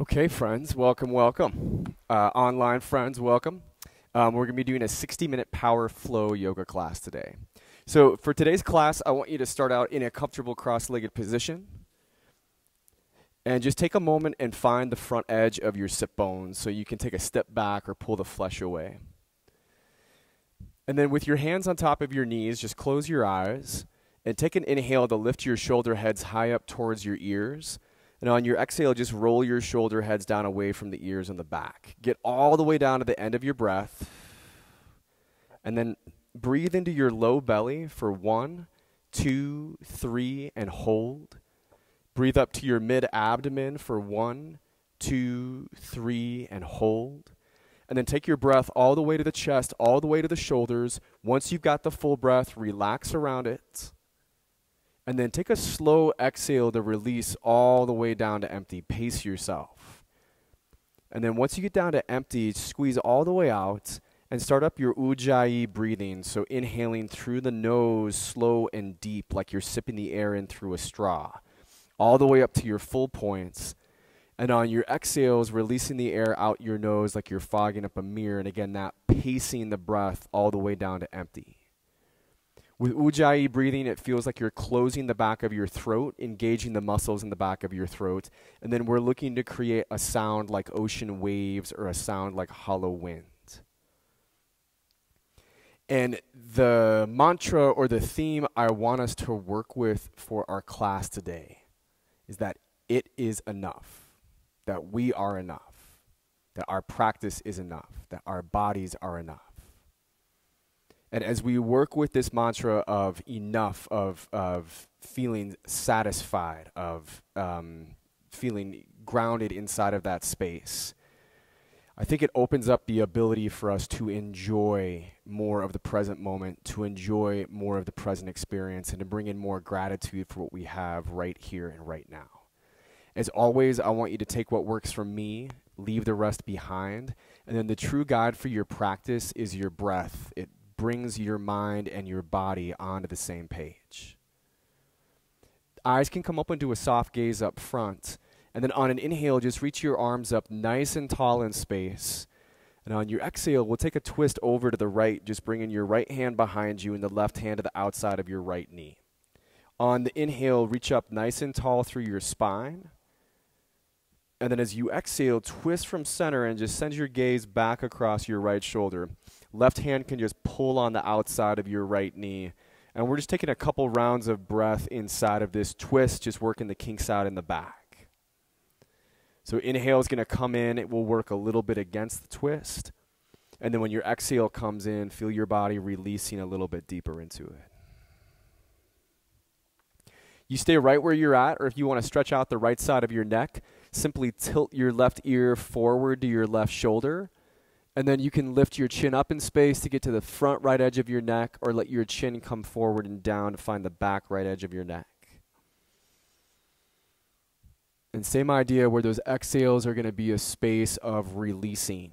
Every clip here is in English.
Okay, friends, welcome, welcome. Online friends, welcome. We're going to be doing a 60-minute power flow yoga class today. So for today's class, I want you to start out in a comfortable cross-legged position. And just take a moment and find the front edge of your sit bones so you can take a step back or pull the flesh away. And then with your hands on top of your knees, just close your eyes and take an inhale to lift your shoulder heads high up towards your ears. And on your exhale, just roll your shoulder heads down away from the ears and the back. Get all the way down to the end of your breath. And then breathe into your low belly for 1, 2, 3, and hold. Breathe up to your mid-abdomen for 1, 2, 3, and hold. And then take your breath all the way to the chest, all the way to the shoulders. Once you've got the full breath, relax around it. And then take a slow exhale to release all the way down to empty. Pace yourself. And then once you get down to empty, squeeze all the way out and start up your ujjayi breathing. So inhaling through the nose, slow and deep, like you're sipping the air in through a straw. All the way up to your full points. And on your exhales, releasing the air out your nose like you're fogging up a mirror. And again, that pacing the breath all the way down to empty. With ujjayi breathing, it feels like you're closing the back of your throat, engaging the muscles in the back of your throat. And then we're looking to create a sound like ocean waves or a sound like hollow wind. And the mantra or the theme I want us to work with for our class today is that it is enough, that we are enough, that our practice is enough, that our bodies are enough. And as we work with this mantra of enough, of feeling satisfied, of feeling grounded inside of that space, I think it opens up the ability for us to enjoy more of the present moment, to enjoy more of the present experience, and to bring in more gratitude for what we have right here and right now. As always, I want you to take what works for me, leave the rest behind, and then the true guide for your practice is your breath. It brings your mind and your body onto the same page. Eyes can come up into a soft gaze up front. And then on an inhale, just reach your arms up nice and tall in space. And on your exhale, we'll take a twist over to the right, just bringing your right hand behind you and the left hand to the outside of your right knee. On the inhale, reach up nice and tall through your spine. And then as you exhale, twist from center and just send your gaze back across your right shoulder. Left hand can just pull on the outside of your right knee. And we're just taking a couple rounds of breath inside of this twist, just working the kinks out in the back. So inhale is going to come in. It will work a little bit against the twist. And then when your exhale comes in, feel your body releasing a little bit deeper into it. You stay right where you're at, or if you want to stretch out the right side of your neck, simply tilt your left ear forward to your left shoulder. And then you can lift your chin up in space to get to the front right edge of your neck, or let your chin come forward and down to find the back right edge of your neck. And same idea where those exhales are going to be a space of releasing.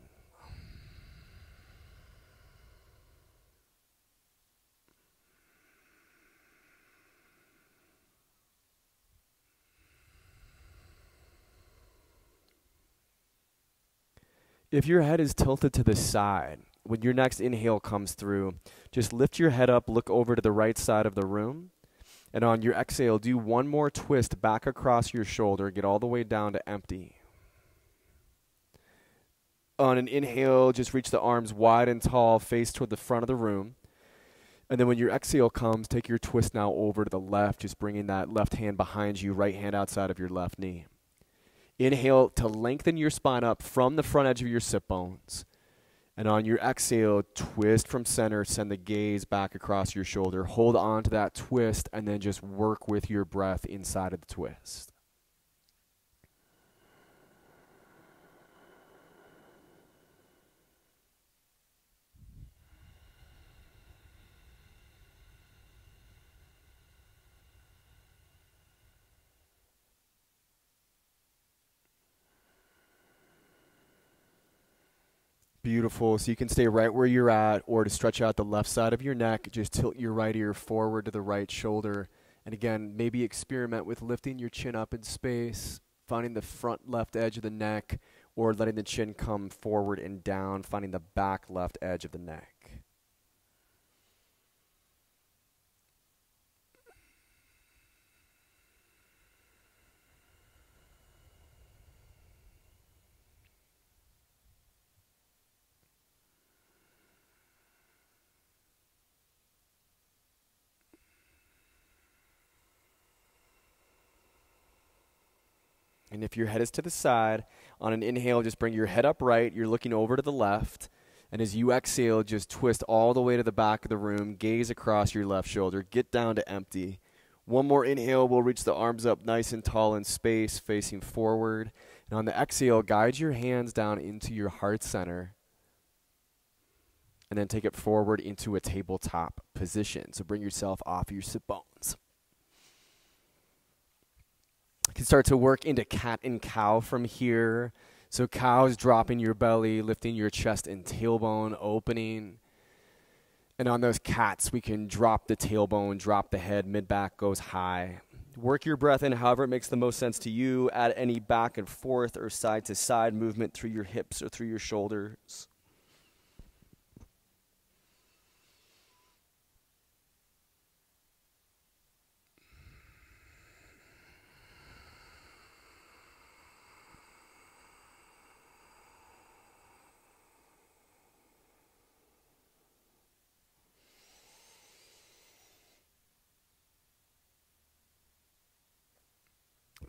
If your head is tilted to the side, when your next inhale comes through, just lift your head up, look over to the right side of the room, and on your exhale, do one more twist back across your shoulder, get all the way down to empty. On an inhale, just reach the arms wide and tall, face toward the front of the room. And then when your exhale comes, take your twist now over to the left, just bringing that left hand behind you, right hand outside of your left knee. Inhale to lengthen your spine up from the front edge of your sit bones. And on your exhale, twist from center, send the gaze back across your shoulder. Hold on to that twist and then just work with your breath inside of the twist. Beautiful. So you can stay right where you're at, or to stretch out the left side of your neck, just tilt your right ear forward to the right shoulder. And again, maybe experiment with lifting your chin up in space finding the front left edge of the neck, or letting the chin come forward and down, finding the back left edge of the neck. And if your head is to the side, on an inhale, just bring your head upright. You're looking over to the left. And as you exhale, just twist all the way to the back of the room. Gaze across your left shoulder. Get down to empty. One more inhale, we'll reach the arms up nice and tall in space, facing forward. And on the exhale, guide your hands down into your heart center. And then take it forward into a tabletop position. So bring yourself off your sit bones. You can start to work into cat and cow from here. So cow is dropping your belly, lifting your chest and tailbone, opening. And on those cats, we can drop the tailbone, drop the head, mid-back goes high. Work your breath in however it makes the most sense to you. Add any back and forth or side-to-side movement through your hips or through your shoulders.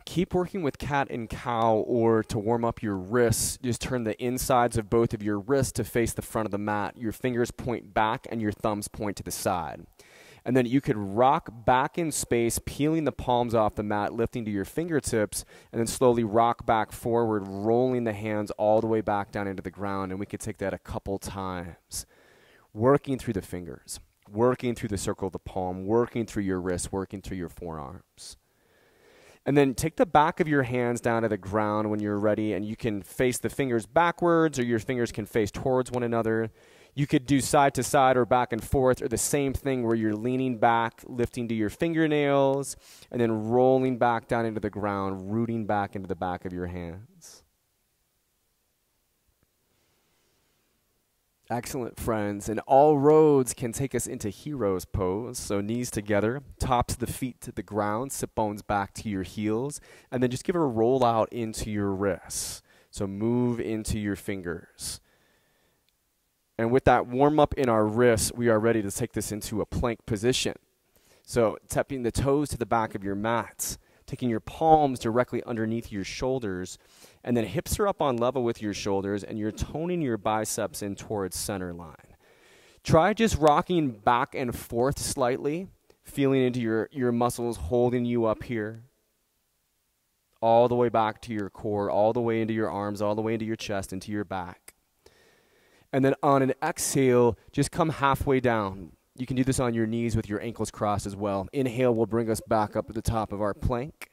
Keep working with cat and cow, or to warm up your wrists, just turn the insides of both of your wrists to face the front of the mat. Your fingers point back and your thumbs point to the side. And then you could rock back in space, peeling the palms off the mat, lifting to your fingertips, and then slowly rock back forward, rolling the hands all the way back down into the ground. And we could take that a couple times. Working through the fingers, working through the circle of the palm, working through your wrists, working through your forearms. And then take the back of your hands down to the ground when you're ready, and you can face the fingers backwards, or your fingers can face towards one another. You could do side to side or back and forth, or the same thing where you're leaning back, lifting to your fingernails, and then rolling back down into the ground, rooting back into the back of your hands. Excellent, friends. And all roads can take us into hero's pose. So knees together, tops of the feet to the ground, sit bones back to your heels, and then just give a roll out into your wrists. So move into your fingers. And with that warm up in our wrists, we are ready to take this into a plank position. So tapping the toes to the back of your mats, taking your palms directly underneath your shoulders, and then hips are up on level with your shoulders, and you're toning your biceps in towards center line. Try just rocking back and forth slightly, feeling into your muscles holding you up here, all the way back to your core, all the way into your arms, all the way into your chest, into your back. And then on an exhale, just come halfway down. You can do this on your knees with your ankles crossed as well. Inhale will bring us back up at the top of our plank.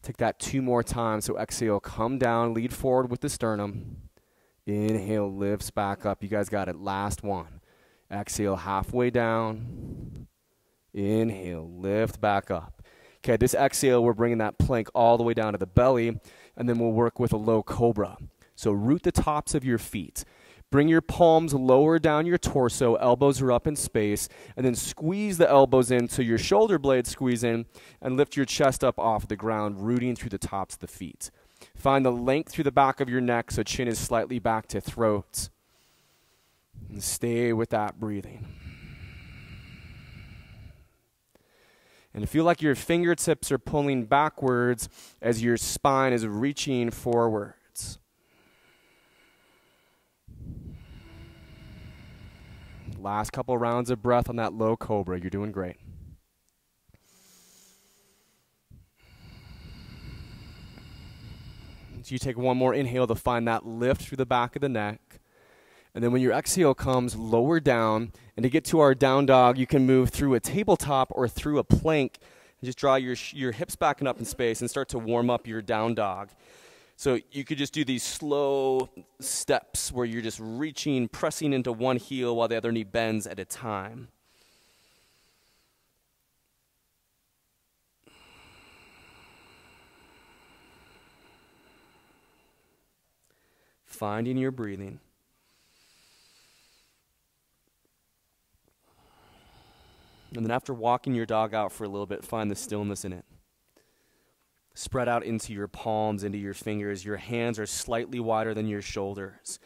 Take that 2 more times. So exhale, come down, lead forward with the sternum. Inhale, lifts back up. You guys got it. Last one. Exhale, halfway down. Inhale, lift back up. Okay, this exhale, we're bringing that plank all the way down to the belly, and then we'll work with a low cobra. So root the tops of your feet. Bring your palms lower down your torso, elbows are up in space, and then squeeze the elbows in so your shoulder blades squeeze in, and lift your chest up off the ground, rooting through the tops of the feet. Find the length through the back of your neck so chin is slightly back to throat. And stay with that breathing. And feel like your fingertips are pulling backwards as your spine is reaching forwards. Last couple rounds of breath on that low cobra. You're doing great. So you take one more inhale to find that lift through the back of the neck. And then when your exhale comes, lower down. And to get to our down dog, you can move through a tabletop or through a plank. And just draw your hips back and up in space and start to warm up your down dog. So you could just do these slow steps where you're just reaching, pressing into one heel while the other knee bends at a time. finding your breathing. And then after walking your dog out for a little bit, find the stillness in it. Spread out into your palms, into your fingers. Your hands are slightly wider than your shoulders.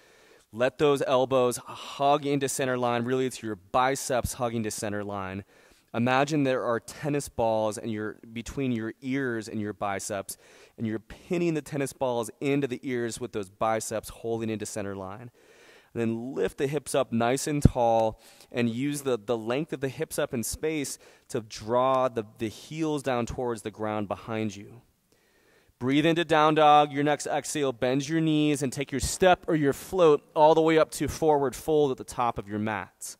Let those elbows hug into center line. Really, it's your biceps hugging to center line. Imagine there are tennis balls and you're between your ears and your biceps, and you're pinning the tennis balls into the ears with those biceps holding into center line. And then lift the hips up nice and tall and use the length of the hips up in space to draw the heels down towards the ground behind you. Breathe into down dog. Your next exhale, bend your knees and take your step or your float all the way up to forward fold at the top of your mat.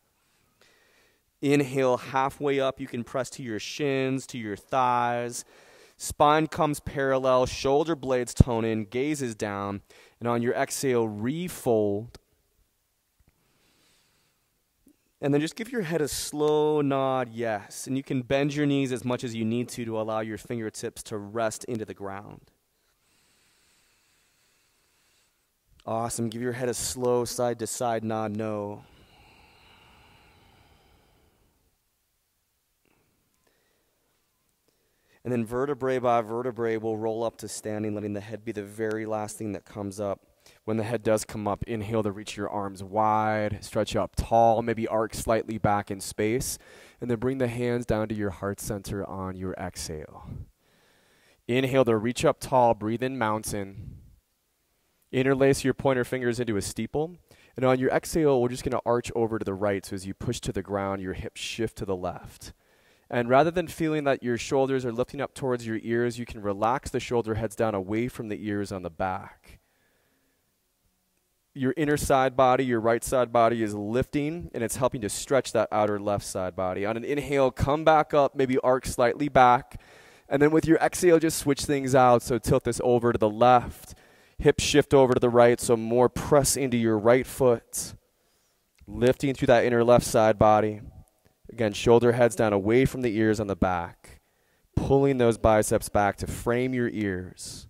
Inhale, halfway up, you can press to your shins, to your thighs. Spine comes parallel, shoulder blades tone in, gaze is down. And on your exhale, refold. And then just give your head a slow nod, yes. And you can bend your knees as much as you need to allow your fingertips to rest into the ground. Awesome. Give your head a slow side-to-side nod, no. And then vertebrae by vertebrae will roll up to standing, letting the head be the very last thing that comes up. When the head does come up, inhale to reach your arms wide, stretch up tall, maybe arc slightly back in space, and then bring the hands down to your heart center on your exhale. Inhale to reach up tall, breathe in mountain. Interlace your pointer fingers into a steeple, and on your exhale, we're just going to arch over to the right, so as you push to the ground, your hips shift to the left. And rather than feeling that your shoulders are lifting up towards your ears, you can relax the shoulder heads down away from the ears on the back. Your inner side body, your right side body is lifting, and it's helping to stretch that outer left side body. On an inhale, come back up, maybe arc slightly back. And then with your exhale, just switch things out. So tilt this over to the left. Hips shift over to the right, so more press into your right foot. Lifting through that inner left side body. Again, shoulder heads down away from the ears on the back. Pulling those biceps back to frame your ears.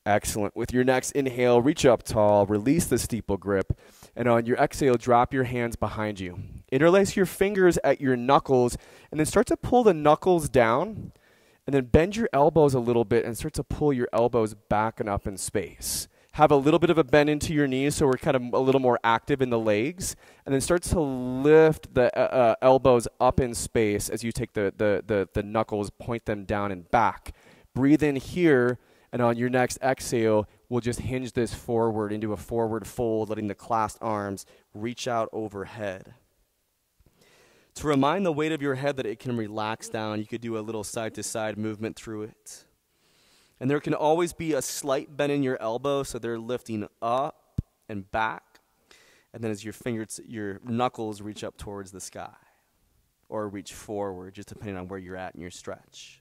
Excellent. With your next inhale, reach up tall, release the steeple grip, and on your exhale, drop your hands behind you. Interlace your fingers at your knuckles, and then start to pull the knuckles down, and then bend your elbows a little bit and start to pull your elbows back and up in space. Have a little bit of a bend into your knees so we're kind of a little more active in the legs, and then start to lift the elbows up in space as you take the knuckles, point them down and back. Breathe in here. And on your next exhale, we'll just hinge this forward into a forward fold, letting the clasped arms reach out overhead. To remind the weight of your head that it can relax down, you could do a little side-to-side movement through it. And there can always be a slight bend in your elbow, so they're lifting up and back. And then as your knuckles reach up towards the sky, or reach forward, just depending on where you're at in your stretch.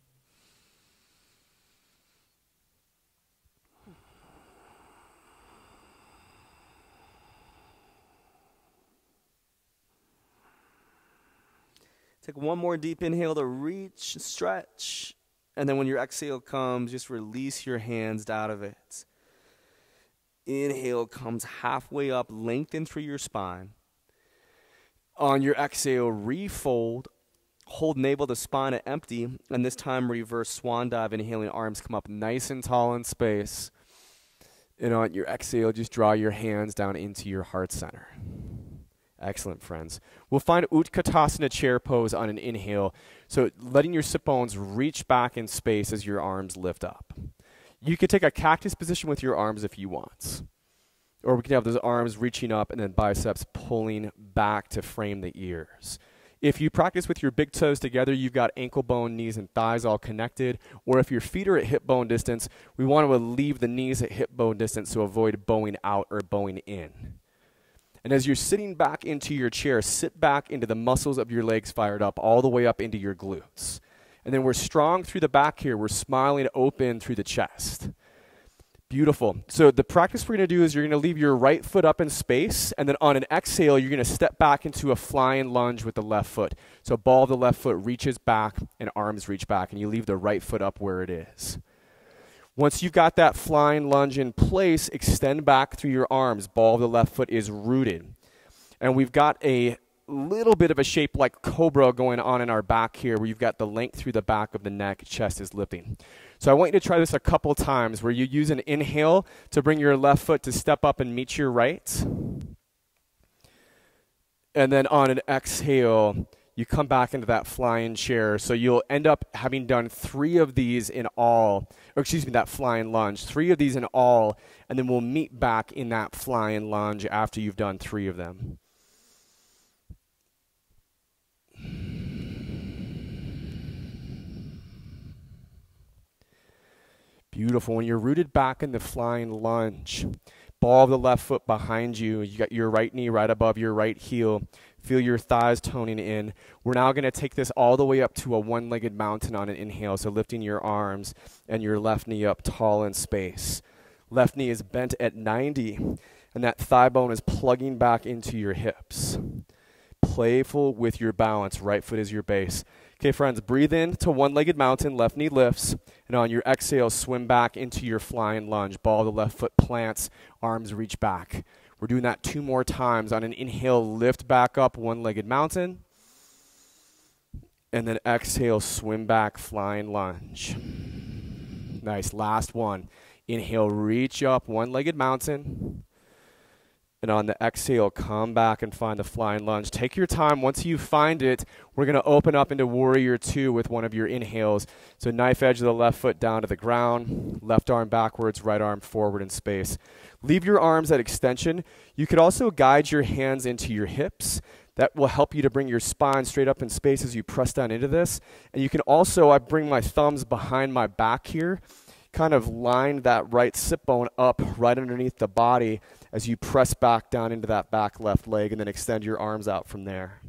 Take one more deep inhale to reach, stretch. And then when your exhale comes, just release your hands out of it. Inhale comes halfway up, lengthen through your spine. On your exhale, refold. Hold navel to spine at empty. And this time, reverse swan dive. Inhaling, arms come up nice and tall in space. And on your exhale, just draw your hands down into your heart center. Excellent, friends. We'll find Utkatasana chair pose on an inhale. So letting your sit bones reach back in space as your arms lift up. You could take a cactus position with your arms if you want. Or we can have those arms reaching up and then biceps pulling back to frame the ears. If you practice with your big toes together, you've got ankle bone, knees, and thighs all connected. Or if your feet are at hip bone distance, we want to leave the knees at hip bone distance to avoid bowing out or bowing in. And as you're sitting back into your chair, sit back into the muscles of your legs fired up all the way up into your glutes. And then we're strong through the back here. We're smiling open through the chest. Beautiful. So the practice we're going to do is you're going to leave your right foot up in space, and then on an exhale, you're going to step back into a flying lunge with the left foot. So ball of the left foot reaches back and arms reach back, and you leave the right foot up where it is. Once you've got that flying lunge in place, extend back through your arms. Ball of the left foot is rooted. And we've got a little bit of a shape like cobra going on in our back here, where you've got the length through the back of the neck, chest is lifting. So I want you to try this a couple times, where you use an inhale to bring your left foot to step up and meet your right. And then on an exhale, you come back into that flying chair. So you'll end up having done 3 of these in all, or excuse me, that flying lunge, 3 of these in all, and then we'll meet back in that flying lunge after you've done 3 of them. Beautiful. When you're rooted back in the flying lunge, ball of the left foot behind you. You got your right knee right above your right heel. Feel your thighs toning in. We're now going to take this all the way up to a one-legged mountain on an inhale. So lifting your arms and your left knee up tall in space. Left knee is bent at 90, and that thigh bone is plugging back into your hips. Playful with your balance. Right foot is your base. Okay, friends, breathe in to one-legged mountain, left knee lifts, and on your exhale, swim back into your flying lunge. Ball of the left foot plants, arms reach back. We're doing that 2 more times. On an inhale, lift back up, one-legged mountain, and then exhale, swim back, flying lunge. Nice, last one. Inhale, reach up, one-legged mountain. And on the exhale, come back and find the flying lunge. Take your time. Once you find it, we're going to open up into Warrior 2 with one of your inhales. So knife edge of the left foot down to the ground, left arm backwards, right arm forward in space. Leave your arms at extension. You could also guide your hands into your hips. That will help you to bring your spine straight up in space as you press down into this. And you can also, I bring my thumbs behind my back here, kind of line that right sit bone up right underneath the body as you press back down into that back left leg, and then extend your arms out from there.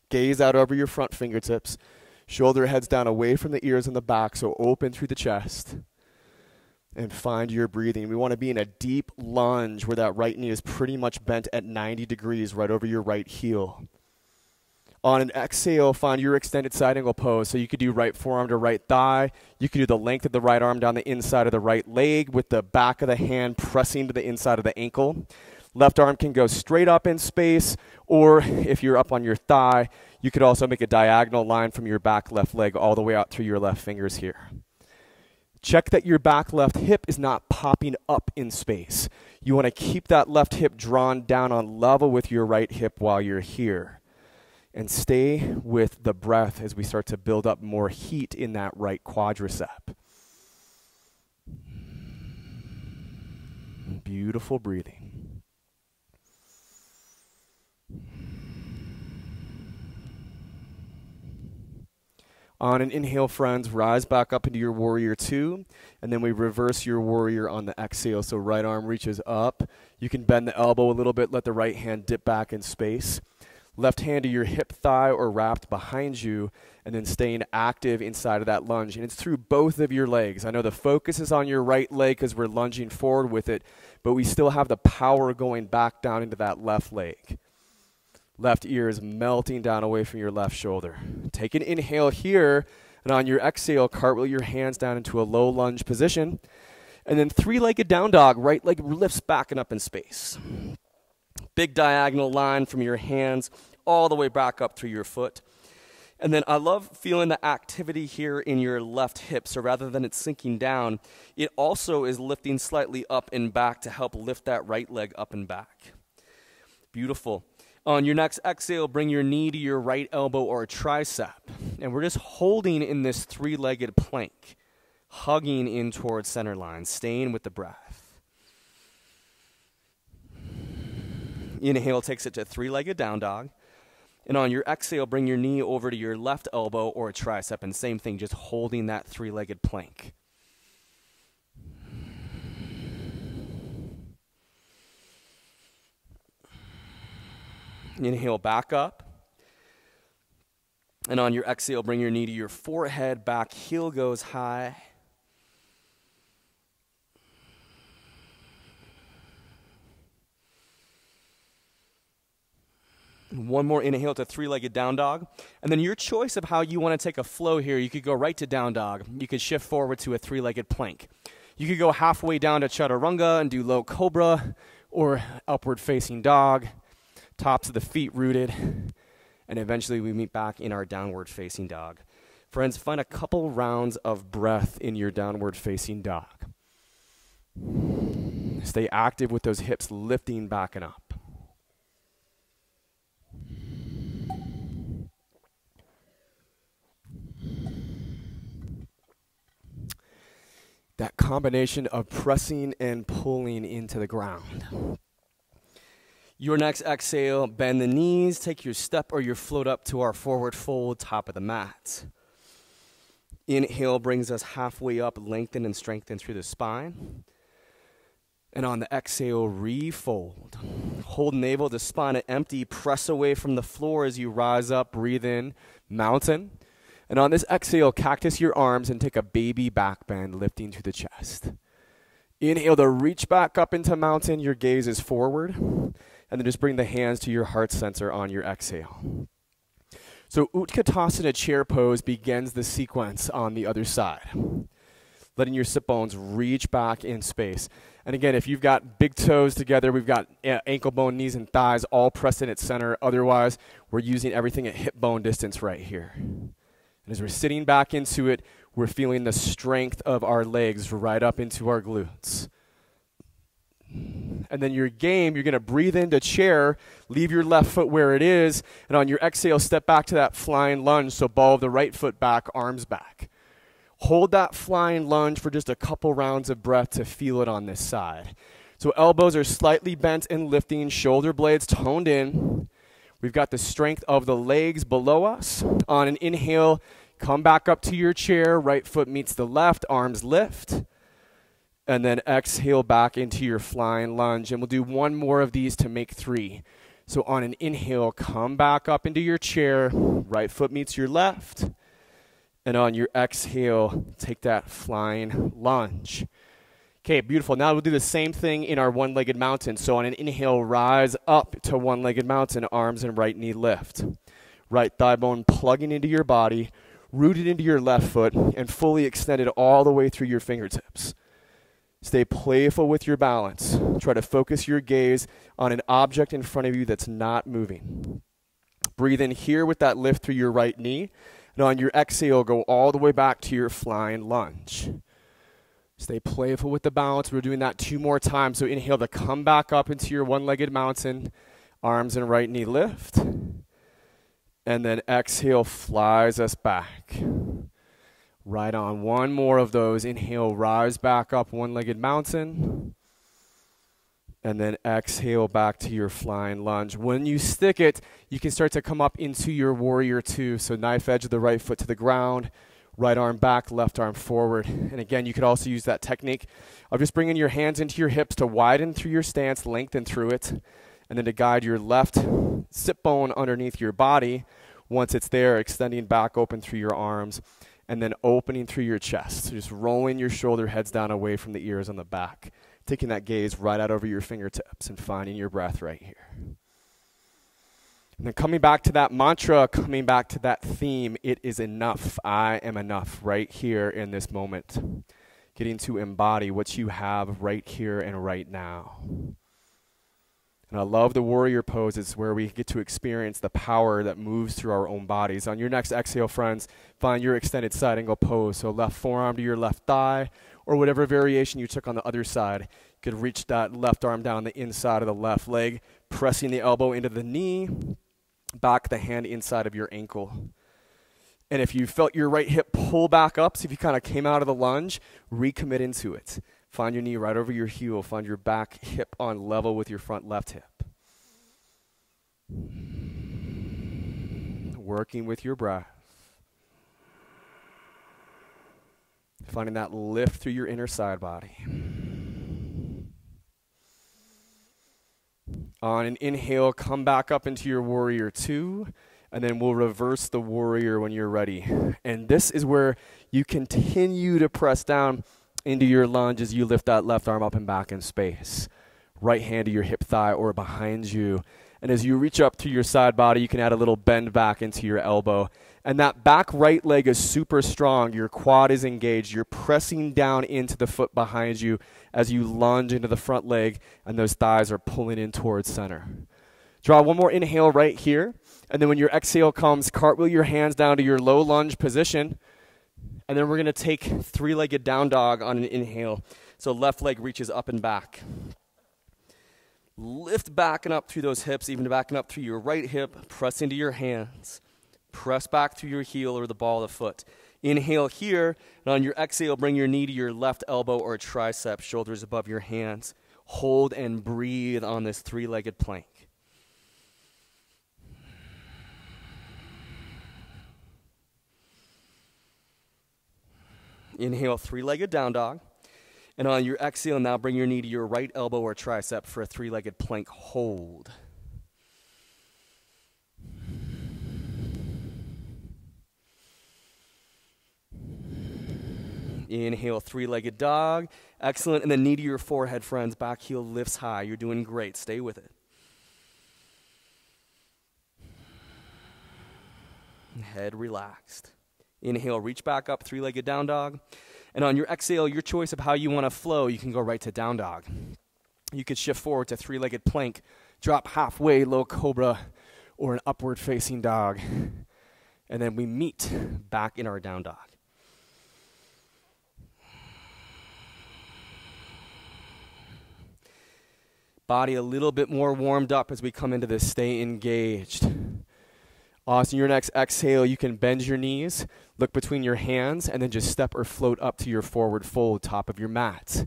Gaze out over your front fingertips. Shoulder heads down away from the ears and the back, so open through the chest. And find your breathing. We want to be in a deep lunge where that right knee is pretty much bent at 90 degrees right over your right heel. On an exhale, find your extended side angle pose. So you could do right forearm to right thigh. You could do the length of the right arm down the inside of the right leg with the back of the hand pressing to the inside of the ankle. Left arm can go straight up in space, or if you're up on your thigh, you could also make a diagonal line from your back left leg all the way out through your left fingers here. Check that your back left hip is not popping up in space. You want to keep that left hip drawn down on level with your right hip while you're here. And stay with the breath as we start to build up more heat in that right quadricep. Beautiful breathing. On an inhale, friends, rise back up into your Warrior 2, and then we reverse your Warrior on the exhale. So right arm reaches up. You can bend the elbow a little bit, let the right hand dip back in space. Left hand to your hip, thigh, or wrapped behind you, and then staying active inside of that lunge. And it's through both of your legs. I know the focus is on your right leg because we're lunging forward with it, but we still have the power going back down into that left leg. Left ear is melting down away from your left shoulder. Take an inhale here, and on your exhale, cartwheel your hands down into a low lunge position. And then 3-legged down dog, right leg lifts back and up in space. Big diagonal line from your hands all the way back up through your foot. And then I love feeling the activity here in your left hip. So rather than it sinking down, it also is lifting slightly up and back to help lift that right leg up and back. Beautiful. On your next exhale, bring your knee to your right elbow or tricep. And we're just holding in this 3-legged plank, hugging in towards center line, staying with the breath. Inhale takes it to 3-legged down dog. And on your exhale, bring your knee over to your left elbow or tricep. And same thing, just holding that 3-legged plank. Inhale back up. And on your exhale, bring your knee to your forehead, back heel goes high. One more inhale to three-legged down dog. And then your choice of how you want to take a flow here, you could go right to down dog. You could shift forward to a three-legged plank. You could go halfway down to chaturanga and do low cobra or upward facing dog, tops of the feet rooted, and eventually we meet back in our downward facing dog. Friends, find a couple rounds of breath in your downward facing dog. Stay active with those hips lifting back and up. That combination of pressing and pulling into the ground. Your next exhale, bend the knees, take your step or your float up to our forward fold, top of the mat. Inhale brings us halfway up, lengthen and strengthen through the spine. And on the exhale, refold. Hold navel to spine at empty, press away from the floor as you rise up, breathe in, mountain. And on this exhale, cactus your arms and take a baby back bend, lifting to the chest. Inhale to reach back up into mountain. Your gaze is forward. And then just bring the hands to your heart center on your exhale. So Utkatasana chair pose begins the sequence on the other side. Letting your sit bones reach back in space. And again, if you've got big toes together, we've got ankle bone, knees, and thighs all pressed in at center. Otherwise, we're using everything at hip bone distance right here. And as we're sitting back into it, we're feeling the strength of our legs right up into our glutes. And then your game, you're going to breathe into chair, leave your left foot where it is, and on your exhale, step back to that flying lunge. So ball of the right foot back, arms back. Hold that flying lunge for just a couple rounds of breath to feel it on this side. So elbows are slightly bent and lifting, shoulder blades toned in. We've got the strength of the legs below us. On an inhale, come back up to your chair. Right foot meets the left, arms lift. And then exhale back into your flying lunge. And we'll do one more of these to make 3. So on an inhale, come back up into your chair. Right foot meets your left. And on your exhale, take that flying lunge. Okay, beautiful. Now we'll do the same thing in our one-legged mountain. So on an inhale, rise up to one-legged mountain, arms and right knee lift. Right thigh bone plugging into your body, rooted into your left foot, and fully extended all the way through your fingertips. Stay playful with your balance. Try to focus your gaze on an object in front of you that's not moving. Breathe in here with that lift through your right knee. And on your exhale, go all the way back to your flying lunge. Stay playful with the balance. We're doing that 2 more times. So inhale to come back up into your one-legged mountain. Arms and right knee lift. And then exhale flies us back. Right on. One more of those. Inhale, rise back up, one-legged mountain. And then exhale back to your flying lunge. When you stick it, you can start to come up into your warrior 2. So knife edge of the right foot to the ground. Right arm back, left arm forward. And again, you could also use that technique of just bringing your hands into your hips to widen through your stance, lengthen through it, and then to guide your left sit bone underneath your body. Once it's there, extending back open through your arms, and then opening through your chest. So just rolling your shoulder heads down away from the ears on the back, taking that gaze right out over your fingertips and finding your breath right here. And then coming back to that mantra, coming back to that theme, it is enough. I am enough right here in this moment. Getting to embody what you have right here and right now. And I love the warrior pose. It's where we get to experience the power that moves through our own bodies. On your next exhale, friends, find your extended side angle pose. So left forearm to your left thigh, or whatever variation you took on the other side. You could reach that left arm down the inside of the left leg, pressing the elbow into the knee. Back the hand inside of your ankle. And if you felt your right hip pull back up, so if you kind of came out of the lunge, recommit into it. Find your knee right over your heel. Find your back hip on level with your front left hip. Working with your breath. Finding that lift through your inner side body. On an inhale, come back up into your warrior 2, and then we'll reverse the warrior when you're ready. And this is where you continue to press down into your lunge as you lift that left arm up and back in space. Right hand to your hip thigh or behind you. And as you reach up to your side body, you can add a little bend back into your elbow. And that back right leg is super strong. Your quad is engaged. You're pressing down into the foot behind you as you lunge into the front leg, and those thighs are pulling in towards center. Draw one more inhale right here. And then when your exhale comes, cartwheel your hands down to your low lunge position. And then we're going to take three-legged down dog on an inhale. So left leg reaches up and back. Lift back and up through those hips, even backing up through your right hip. Press into your hands. Press back through your heel or the ball of the foot. Inhale here, and on your exhale, bring your knee to your left elbow or tricep, shoulders above your hands. Hold and breathe on this three-legged plank. Inhale, three-legged down dog. And on your exhale, now bring your knee to your right elbow or tricep for a three-legged plank hold. Inhale, three-legged dog. Excellent. And then knee to your forehead, friends. Back heel lifts high. You're doing great. Stay with it. Head relaxed. Inhale, reach back up, three-legged down dog. And on your exhale, your choice of how you want to flow, you can go right to down dog. You could shift forward to three-legged plank, drop halfway, low cobra, or an upward facing dog. And then we meet back in our down dog. Body a little bit more warmed up as we come into this. Stay engaged. Awesome. Your next exhale, you can bend your knees, look between your hands, and then just step or float up to your forward fold, top of your mat.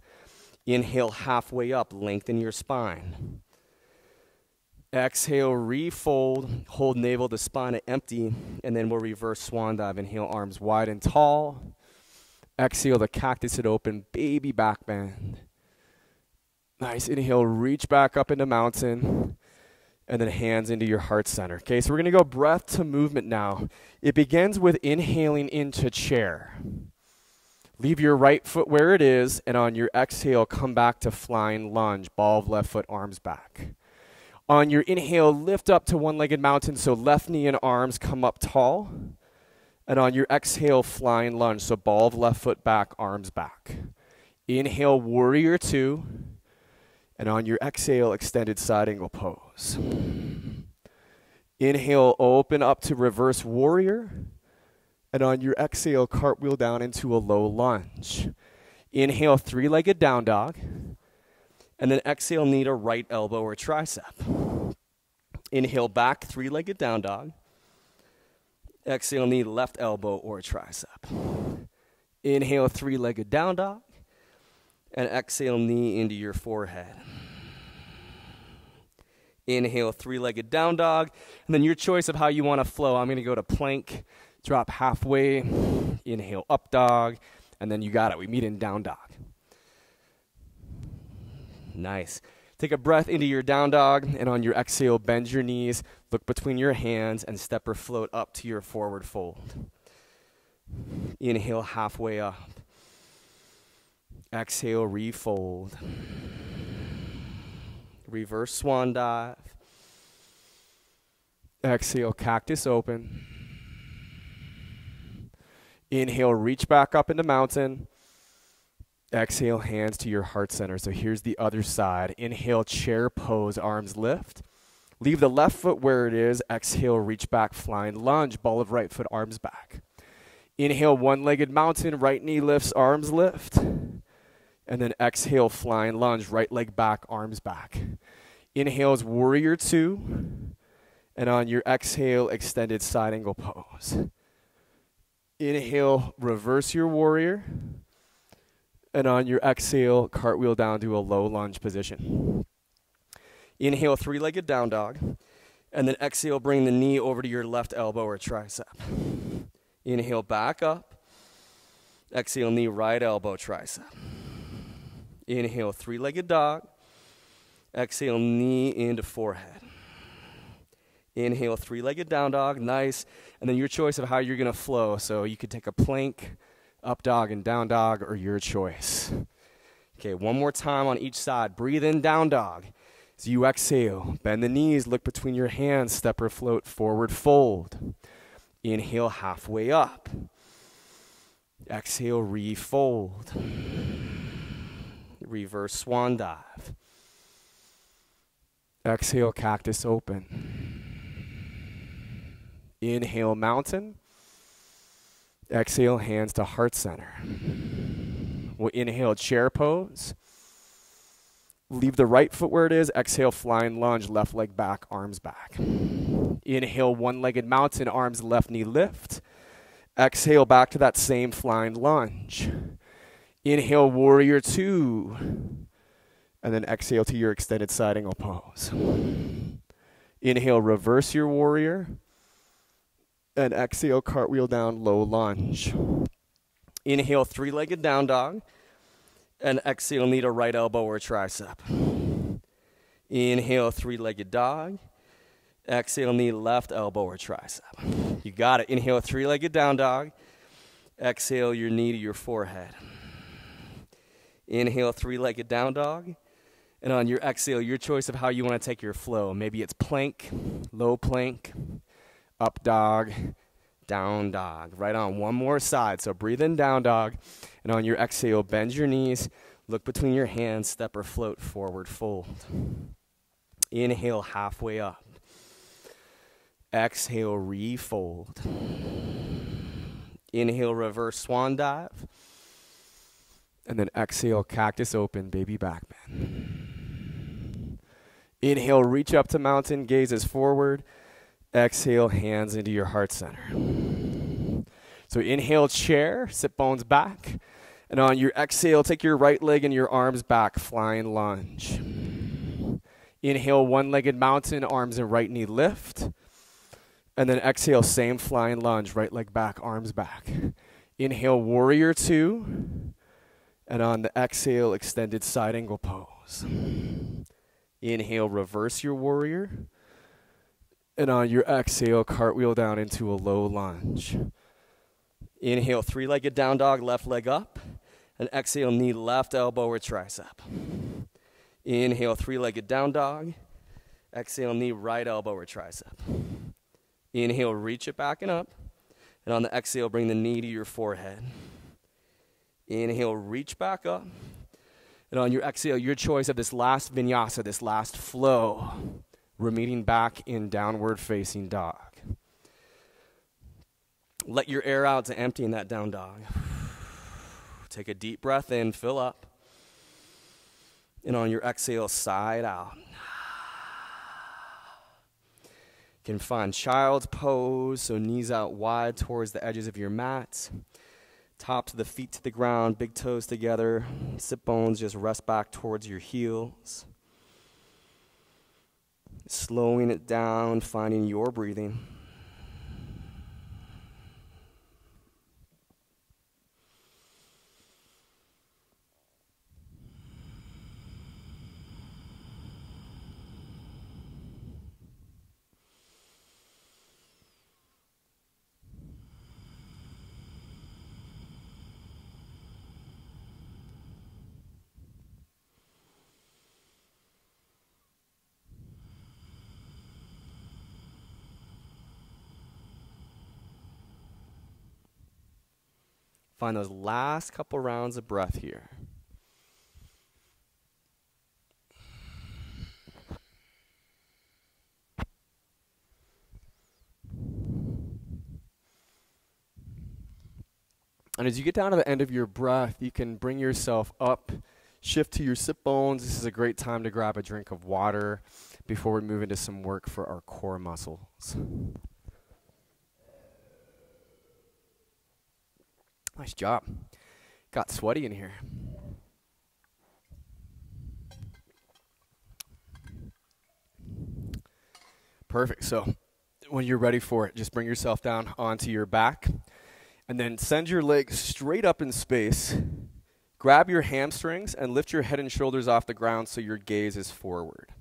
Inhale halfway up, lengthen your spine. Exhale, refold, hold navel to spine at empty, and then we'll reverse swan dive. Inhale, arms wide and tall. Exhale, the cactus it open, baby back bend. Nice. Inhale, reach back up into mountain. And then hands into your heart center. Okay, so we're going to go breath to movement now. It begins with inhaling into chair. Leave your right foot where it is, and on your exhale, come back to flying lunge. Ball of left foot, arms back. On your inhale, lift up to one-legged mountain, so left knee and arms come up tall. And on your exhale, flying lunge, so ball of left foot back, arms back. Inhale, warrior two. And on your exhale, extended side angle pose. Inhale, open up to reverse warrior. And on your exhale, cartwheel down into a low lunge. Inhale, three-legged down dog. And then exhale, knee to right elbow or tricep. Inhale, back, three-legged down dog. Exhale, knee left elbow or tricep. Inhale, three-legged down dog. And exhale, knee into your forehead. Inhale, three-legged down dog. And then your choice of how you want to flow. I'm going to go to plank, drop halfway, inhale, up dog, and then you got it. We meet in down dog. Nice. Take a breath into your down dog, and on your exhale, bend your knees, look between your hands, and step or float up to your forward fold. Inhale, halfway up. Exhale, refold. Reverse swan dive. Exhale, cactus open. Inhale, reach back up into mountain. Exhale, hands to your heart center. So here's the other side. Inhale, chair pose, arms lift. Leave the left foot where it is. Exhale, reach back, flying lunge, ball of right foot, arms back. Inhale, one-legged mountain, right knee lifts, arms lift. And then exhale, flying lunge, right leg back, arms back. Inhale is warrior two. And on your exhale, extended side angle pose. Inhale, reverse your warrior. And on your exhale, cartwheel down to a low lunge position. Inhale, three-legged down dog. And then exhale, bring the knee over to your left elbow or tricep. Inhale, back up. Exhale, knee right elbow, tricep. Inhale, three-legged dog. Exhale, knee into forehead. Inhale, three-legged down dog. Nice. And then your choice of how you're going to flow. So you could take a plank, up dog, and down dog, or your choice. Okay, one more time on each side. Breathe in, down dog. As you exhale, bend the knees, look between your hands, step or float, forward fold. Inhale, halfway up. Exhale, refold. Reverse swan dive. Exhale, cactus open. Inhale, mountain. Exhale, hands to heart center. We'll inhale, chair pose. Leave the right foot where it is. Exhale, flying lunge, left leg back, arms back. Inhale, one-legged mountain, arms left knee lift. Exhale, back to that same flying lunge. Inhale, warrior two. And then exhale to your extended side angle pose. Inhale, reverse your warrior. And exhale, cartwheel down, low lunge. Inhale, three-legged down dog. And exhale, knee to right elbow or tricep. Inhale, three-legged dog. Exhale, knee left elbow or tricep. You got it. Inhale, three-legged down dog. Exhale, your knee to your forehead. Inhale, three-legged down dog. And on your exhale, your choice of how you want to take your flow. Maybe it's plank, low plank, up dog, down dog. Right on, one more side. So breathe in, down dog. And on your exhale, bend your knees, look between your hands, step or float, forward fold. Inhale, halfway up. Exhale, refold. Inhale, reverse swan dive. And then exhale, cactus open, baby back bend. Inhale, reach up to mountain, gazes forward. Exhale, hands into your heart center. So inhale, chair, sit bones back. And on your exhale, take your right leg and your arms back, flying lunge. Inhale, one-legged mountain, arms and right knee lift. And then exhale, same flying lunge, right leg back, arms back. Inhale, warrior two. And on the exhale, extended side angle pose. Inhale, reverse your warrior. And on your exhale, cartwheel down into a low lunge. Inhale, three-legged down dog, left leg up. And exhale, knee left elbow or tricep. Inhale, three-legged down dog. Exhale, knee right elbow or tricep. Inhale, reach it back and up. And on the exhale, bring the knee to your forehead. Inhale, reach back up. And on your exhale, your choice of this last vinyasa, this last flow. We're meeting back in downward facing dog. Let your air out to empty in that down dog. Take a deep breath in, fill up. And on your exhale, side out. You can find child's pose, so knees out wide towards the edges of your mat. Tops of the feet to the ground, big toes together. Sit bones just rest back towards your heels. Slowing it down, finding your breathing. Find those last couple rounds of breath here. And as you get down to the end of your breath, you can bring yourself up, shift to your sit bones. This is a great time to grab a drink of water before we move into some work for our core muscles. Nice job. Got sweaty in here. Perfect. So when you're ready for it, just bring yourself down onto your back and then send your legs straight up in space. Grab your hamstrings and lift your head and shoulders off the ground so your gaze is forward.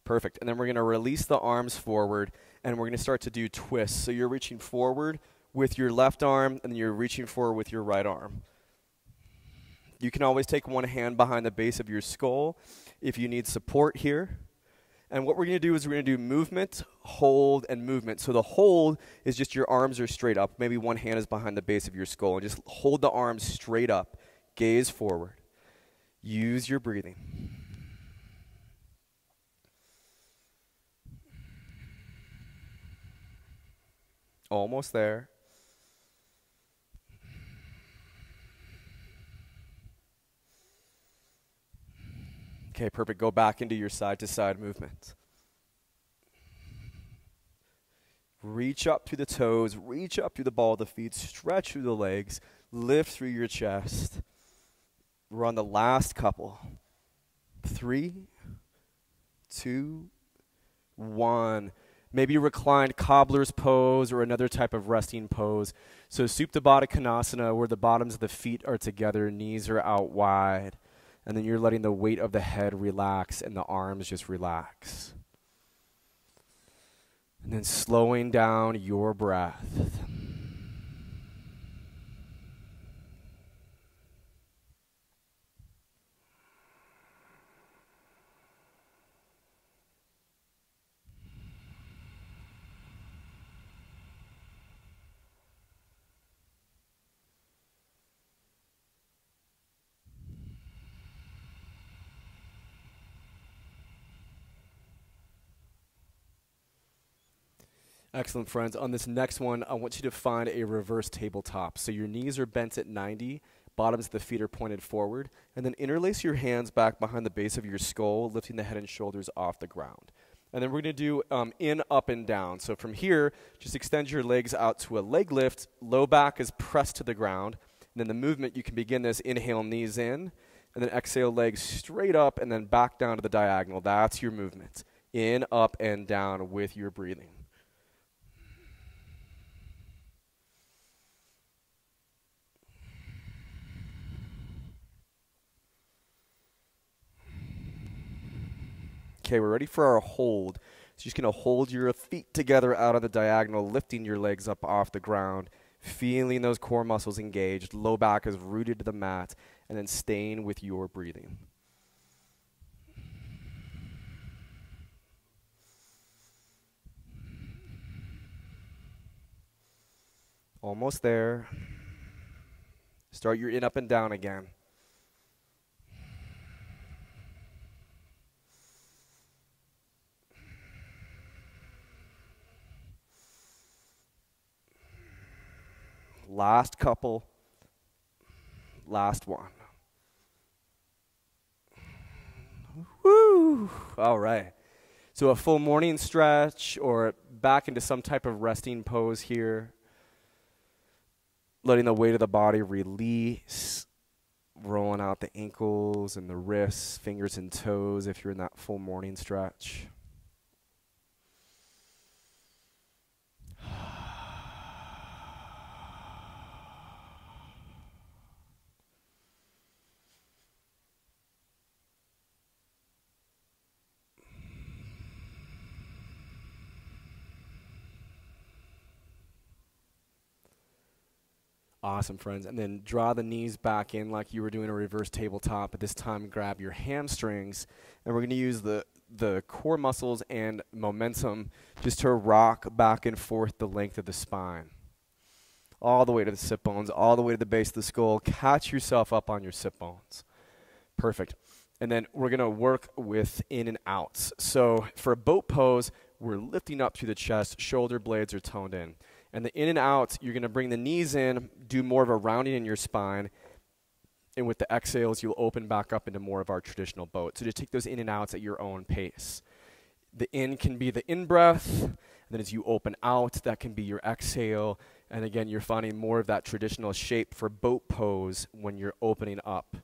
Perfect. And then we're going to release the arms forward and we're going to start to do twists. So you're reaching forward with your left arm, and then you're reaching forward with your right arm. You can always take one hand behind the base of your skull if you need support here. And what we're going to do is we're going to do movement, hold, and movement. So the hold is just your arms are straight up. Maybe one hand is behind the base of your skull. And just hold the arms straight up. Gaze forward. Use your breathing. Almost there. Okay, perfect. Go back into your side-to-side movement. Reach up through the toes, reach up through the ball of the feet, stretch through the legs, lift through your chest. We're on the last couple. 3, 2, 1. Maybe reclined cobbler's pose or another type of resting pose. So Supta Baddha Konasana, where the bottoms of the feet are together, knees are out wide. And then you're letting the weight of the head relax and the arms just relax. And then slowing down your breath. Excellent, friends. On this next one, I want you to find a reverse tabletop. So your knees are bent at 90, bottoms of the feet are pointed forward, and then interlace your hands back behind the base of your skull, lifting the head and shoulders off the ground. And then we're going to do in, up, and down. So from here, just extend your legs out to a leg lift. Low back is pressed to the ground. And then the movement, you can begin this inhale, knees in, and then exhale, legs straight up, and then back down to the diagonal. That's your movement. In, up, and down with your breathing. Okay, we're ready for our hold. So you're just going to hold your feet together out on the diagonal, lifting your legs up off the ground, feeling those core muscles engaged. Low back is rooted to the mat, and then staying with your breathing. Almost there. Start your in, up, and down again. Last couple. Last one. Woo! All right. So a full morning stretch or back into some type of resting pose here. Letting the weight of the body release. Rolling out the ankles and the wrists, fingers and toes if you're in that full morning stretch. Awesome, friends. And then draw the knees back in like you were doing a reverse tabletop. At this time, grab your hamstrings. And we're going to use the core muscles and momentum just to rock back and forth the length of the spine. All the way to the sit bones, all the way to the base of the skull. Catch yourself up on your sit bones. Perfect. And then we're going to work with in and outs. So for a boat pose, we're lifting up through the chest. Shoulder blades are toned in. And the in and out, you're going to bring the knees in, do more of a rounding in your spine. And with the exhales, you'll open back up into more of our traditional boat. So just take those in and outs at your own pace. The in can be the in-breath. And then as you open out, that can be your exhale. And again, you're finding more of that traditional shape for boat pose when you're opening up.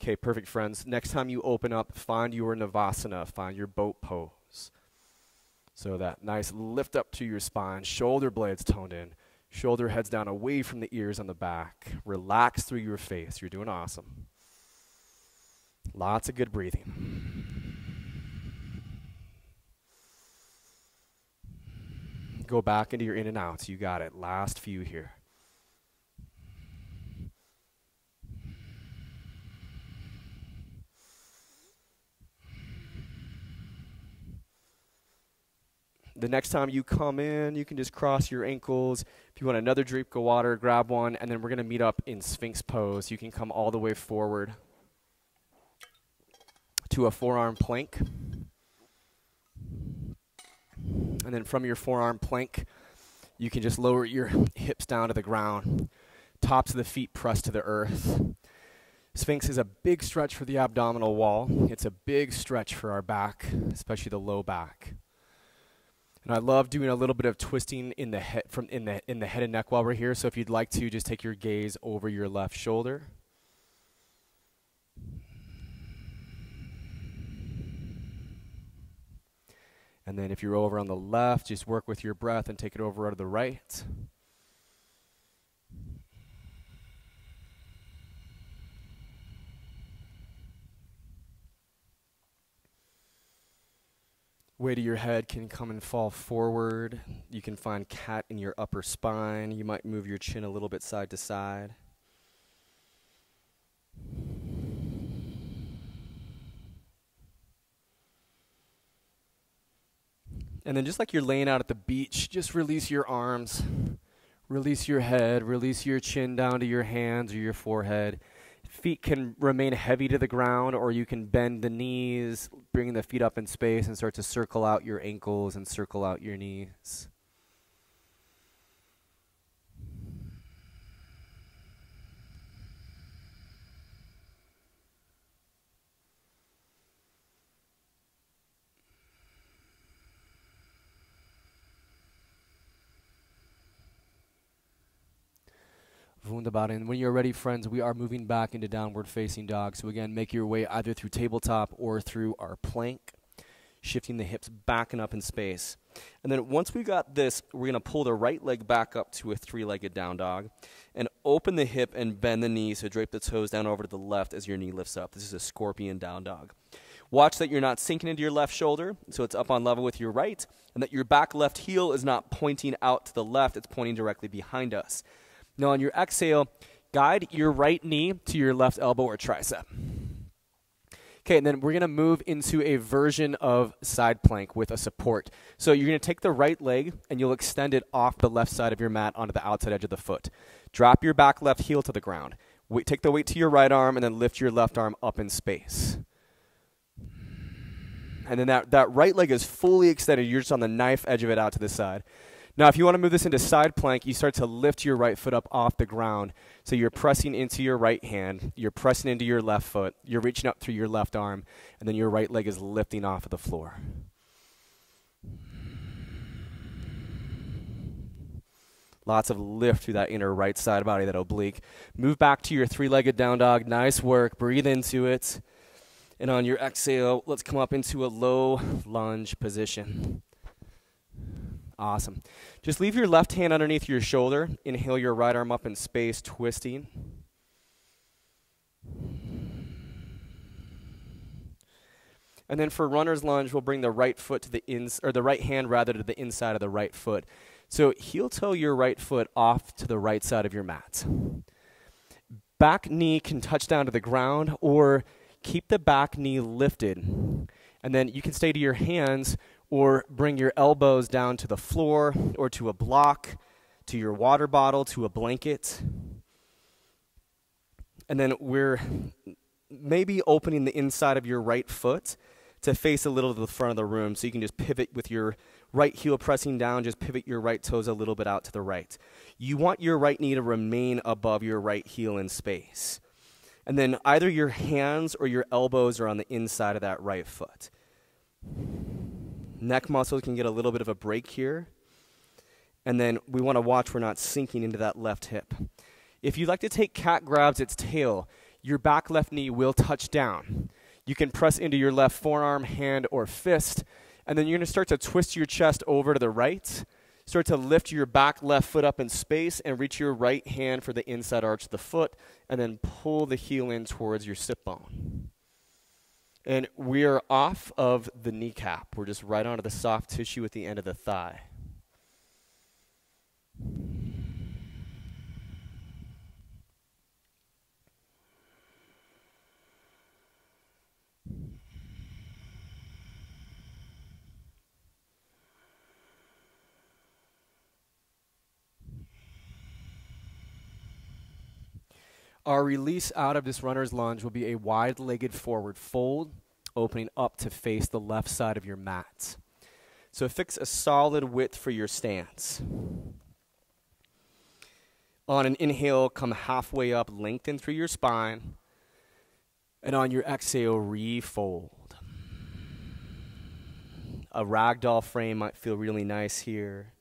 Okay, perfect, friends. Next time you open up, find your Navasana, find your boat pose. So that nice lift up to your spine, shoulder blades toned in, shoulder heads down away from the ears on the back. Relax through your face. You're doing awesome. Lots of good breathing. Go back into your in and outs. You got it. Last few here. The next time you come in, you can just cross your ankles. If you want another drink of water, grab one, and then we're going to meet up in Sphinx pose. You can come all the way forward to a forearm plank. And then from your forearm plank, you can just lower your hips down to the ground. Tops of the feet pressed to the earth. Sphinx is a big stretch for the abdominal wall. It's a big stretch for our back, especially the low back. And I love doing a little bit of twisting in the head in the head and neck while we're here. So if you'd like to, just take your gaze over your left shoulder. And then if you're over on the left, just work with your breath and take it over to the right. Weight of your head can come and fall forward. You can find cat in your upper spine. You might move your chin a little bit side to side. And then just like you're laying out at the beach, just release your arms, release your head, release your chin down to your hands or your forehead. Feet can remain heavy to the ground, or you can bend the knees, bringing the feet up in space and start to circle out your ankles and circle out your knees. Wunderbar. And when you're ready, friends, we are moving back into downward facing dog. So again, make your way either through tabletop or through our plank, shifting the hips back and up in space. And then once we got this, we're going to pull the right leg back up to a three-legged down dog and open the hip and bend the knee, so drape the toes down over to the left as your knee lifts up. This is a scorpion down dog. Watch that you're not sinking into your left shoulder, so it's up on level with your right, and that your back left heel is not pointing out to the left, it's pointing directly behind us. Now on your exhale, guide your right knee to your left elbow or tricep. Okay, and then we're going to move into a version of side plank with a support. So you're going to take the right leg and you'll extend it off the left side of your mat onto the outside edge of the foot. Drop your back left heel to the ground. Take the weight to your right arm and then lift your left arm up in space. And then that right leg is fully extended. You're just on the knife edge of it out to the side. Now, if you want to move this into side plank, you start to lift your right foot up off the ground. So you're pressing into your right hand, you're pressing into your left foot, you're reaching up through your left arm, and then your right leg is lifting off of the floor. Lots of lift through that inner right side body, that oblique. Move back to your three-legged down dog. Nice work. Breathe into it. And on your exhale, let's come up into a low lunge position. Awesome. Just leave your left hand underneath your shoulder. Inhale your right arm up in space, twisting. And then for runner's lunge, we'll bring the right foot to the right hand rather to the inside of the right foot. So heel toe your right foot off to the right side of your mat. Back knee can touch down to the ground, or keep the back knee lifted. And then you can stay to your hands or bring your elbows down to the floor or to a block, to your water bottle, to a blanket. And then we're maybe opening the inside of your right foot to face a little to the front of the room. So you can just pivot with your right heel pressing down, just pivot your right toes a little bit out to the right. You want your right knee to remain above your right heel in space. And then either your hands or your elbows are on the inside of that right foot. Neck muscles can get a little bit of a break here. And then we want to watch we're not sinking into that left hip. If you'd like to take cat grabs its tail, your back left knee will touch down. You can press into your left forearm, hand, or fist, and then you're going to start to twist your chest over to the right. Start to lift your back left foot up in space and reach your right hand for the inside arch of the foot, and then pull the heel in towards your sit bone. And we are off of the kneecap. We're just right onto the soft tissue at the end of the thigh. Our release out of this runner's lunge will be a wide-legged forward fold, opening up to face the left side of your mat. So fix a solid width for your stance. On an inhale, come halfway up, lengthen through your spine. And on your exhale, refold. A ragdoll frame might feel really nice here.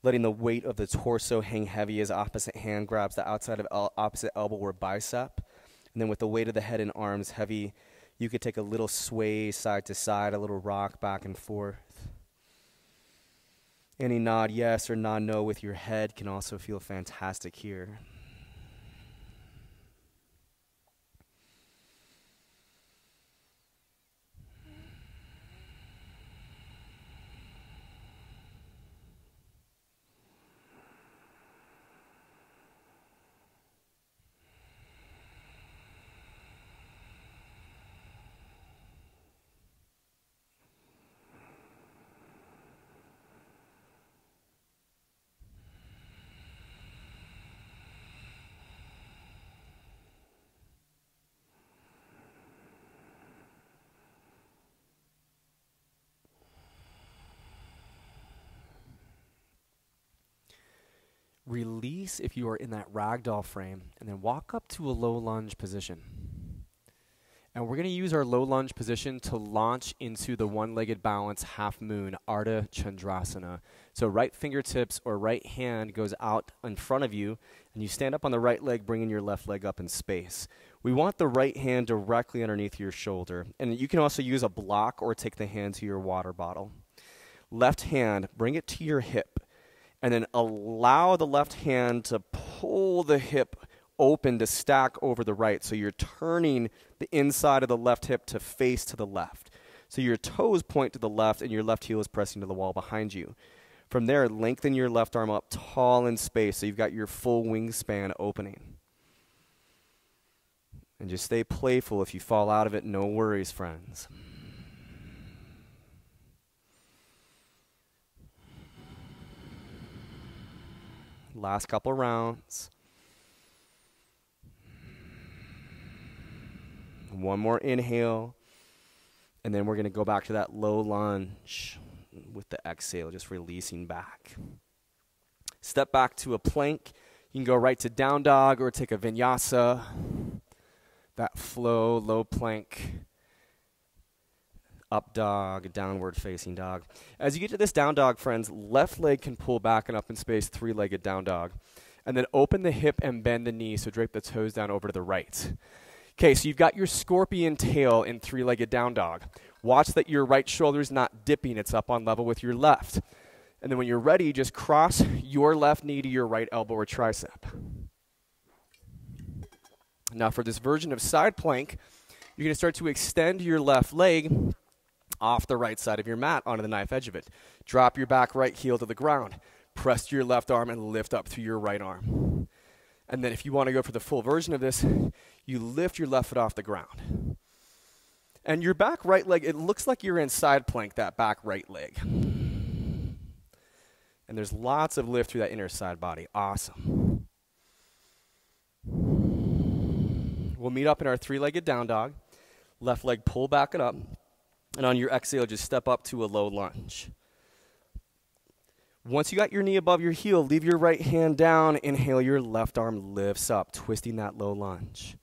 Letting the weight of the torso hang heavy as opposite hand grabs the outside of opposite elbow or bicep. And then with the weight of the head and arms heavy, you could take a little sway side to side, a little rock back and forth. Any nod yes or nod no with your head can also feel fantastic here. Release if you are in that ragdoll frame, and then walk up to a low lunge position. And we're going to use our low lunge position to launch into the one-legged balance half moon, Ardha Chandrasana. So right fingertips or right hand goes out in front of you, and you stand up on the right leg, bringing your left leg up in space. We want the right hand directly underneath your shoulder. And you can also use a block or take the hand to your water bottle. Left hand, bring it to your hip. And then allow the left hand to pull the hip open to stack over the right. So you're turning the inside of the left hip to face to the left. So your toes point to the left and your left heel is pressing to the wall behind you. From there, lengthen your left arm up tall in space so you've got your full wingspan opening. And just stay playful. If you fall out of it, no worries, friends. Last couple rounds. One more inhale. And then we're going to go back to that low lunge with the exhale, just releasing back. Step back to a plank. You can go right to down dog or take a vinyasa. That flow, low plank. Up dog, downward facing dog. As you get to this down dog, friends, left leg can pull back and up in space, three-legged down dog. And then open the hip and bend the knee, so drape the toes down over to the right. Okay, so you've got your scorpion tail in three-legged down dog. Watch that your right shoulder is not dipping, it's up on level with your left. And then when you're ready, just cross your left knee to your right elbow or tricep. Now for this version of side plank, you're going to start to extend your left leg off the right side of your mat onto the knife edge of it. Drop your back right heel to the ground. Press your left arm and lift up through your right arm. And then if you want to go for the full version of this, you lift your left foot off the ground. And your back right leg, it looks like you're in side plank, that back right leg. And there's lots of lift through that inner side body. Awesome. We'll meet up in our three-legged down dog. Left leg pull back and up. And on your exhale, just step up to a low lunge. Once you got your knee above your heel, leave your right hand down. Inhale, your left arm lifts up, twisting that low lunge.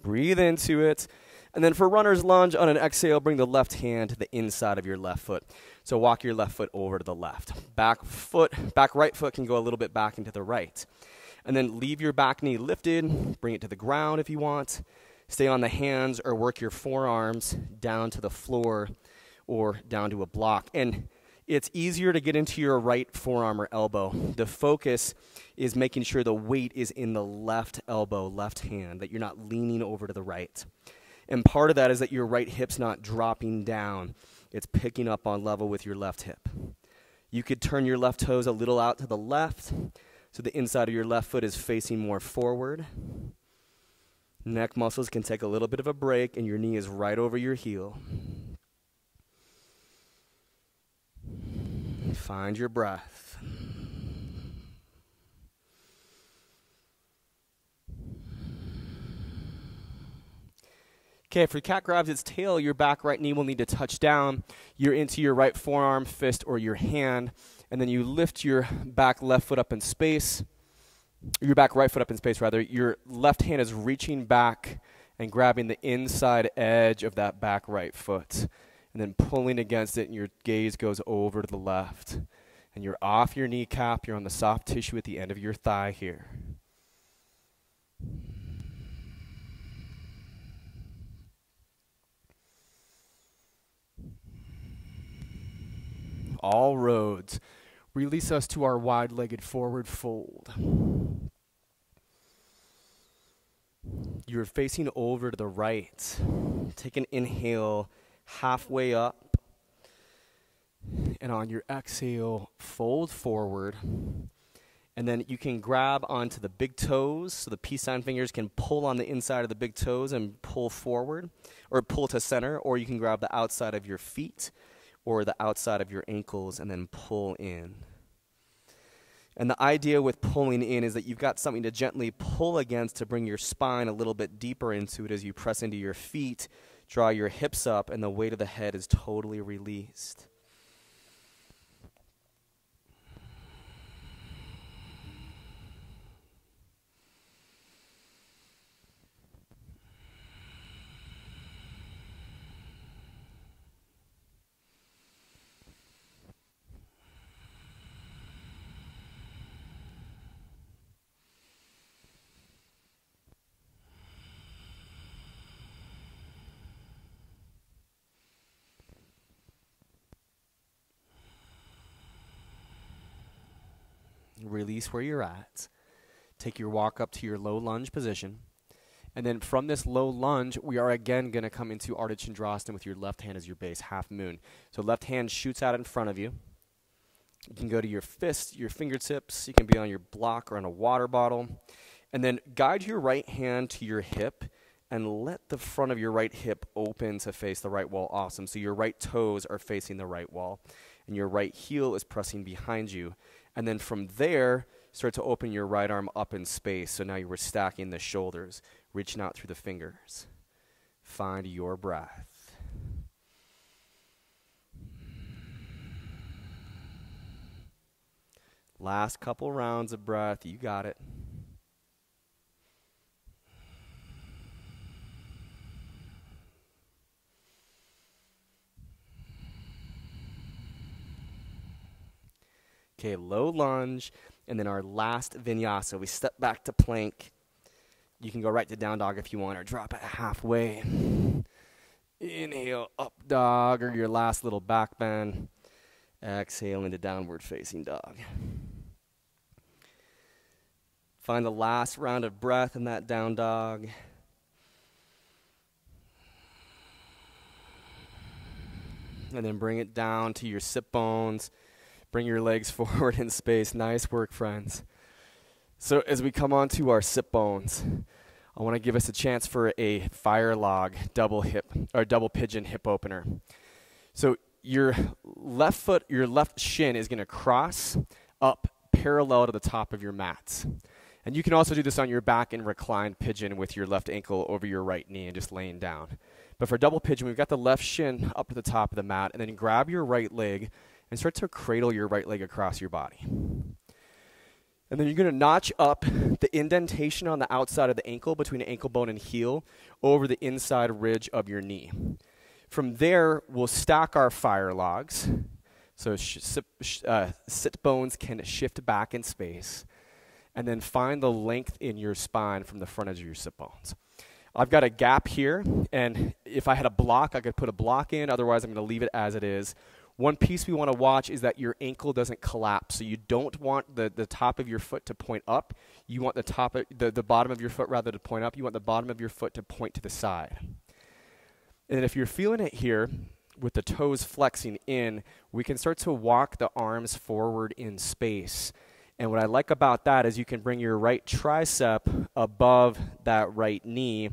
Breathe into it. And then for runner's lunge, on an exhale, bring the left hand to the inside of your left foot. So walk your left foot over to the left. Back right foot can go a little bit back into the right. And then leave your back knee lifted. Bring it to the ground if you want. Stay on the hands or work your forearms down to the floor or down to a block. And it's easier to get into your right forearm or elbow. The focus is making sure the weight is in the left elbow, left hand, that you're not leaning over to the right. And part of that is that your right hip's not dropping down. It's picking up on level with your left hip. You could turn your left toes a little out to the left, so the inside of your left foot is facing more forward. Neck muscles can take a little bit of a break, and your knee is right over your heel. Find your breath. Okay, if your cat grabs its tail, your back right knee will need to touch down. You're into your right forearm, fist, or your hand, and then you lift your back left foot up in space. Your back right foot up in space, rather. Your left hand is reaching back and grabbing the inside edge of that back right foot, and then pulling against it, and your gaze goes over to the left. And you're off your kneecap. You're on the soft tissue at the end of your thigh here. All roads release us to our wide-legged forward fold. You're facing over to the right. Take an inhale halfway up. And on your exhale, fold forward. And then you can grab onto the big toes. So the peace sign fingers can pull on the inside of the big toes and pull forward. Or pull to center. Or you can grab the outside of your feet or the outside of your ankles and then pull in. And the idea with pulling in is that you've got something to gently pull against to bring your spine a little bit deeper into it as you press into your feet, draw your hips up, and the weight of the head is totally released. Release where you're at. Take your walk up to your low lunge position. And then from this low lunge, we are again going to come into Ardha Chandrasana with your left hand as your base, half moon. So left hand shoots out in front of you. You can go to your fist, your fingertips. You can be on your block or on a water bottle. And then guide your right hand to your hip and let the front of your right hip open to face the right wall. Awesome. So your right toes are facing the right wall. And your right heel is pressing behind you. And then from there, start to open your right arm up in space. So now you were stacking the shoulders, reaching out through the fingers. Find your breath. Last couple rounds of breath. You got it. Okay, low lunge, and then our last vinyasa. We step back to plank. You can go right to down dog if you want, or drop it halfway. Inhale, up dog, or your last little back bend. Exhale into downward facing dog. Find the last round of breath in that down dog. And then bring it down to your sit bones. Bring your legs forward in space. Nice work, friends. So as we come on to our sit bones, I want to give us a chance for a fire log double pigeon hip opener. So your left foot, your left shin is going to cross up parallel to the top of your mat. And you can also do this on your back in reclined pigeon with your left ankle over your right knee and just laying down. But for double pigeon, we've got the left shin up to the top of the mat, and then grab your right leg and start to cradle your right leg across your body. And then you're going to notch up the indentation on the outside of the ankle between the ankle bone and heel over the inside ridge of your knee. From there, we'll stack our fire logs. So sit bones can shift back in space. And then find the length in your spine from the front edge of your sit bones. I've got a gap here, and if I had a block, I could put a block in. Otherwise, I'm going to leave it as it is. One piece we want to watch is that your ankle doesn't collapse. So you don't want the top of your foot to point up. You want the bottom of your foot rather to point up. You want the bottom of your foot to point to the side. And if you're feeling it here, with the toes flexing in, we can start to walk the arms forward in space. And what I like about that is you can bring your right tricep above that right knee,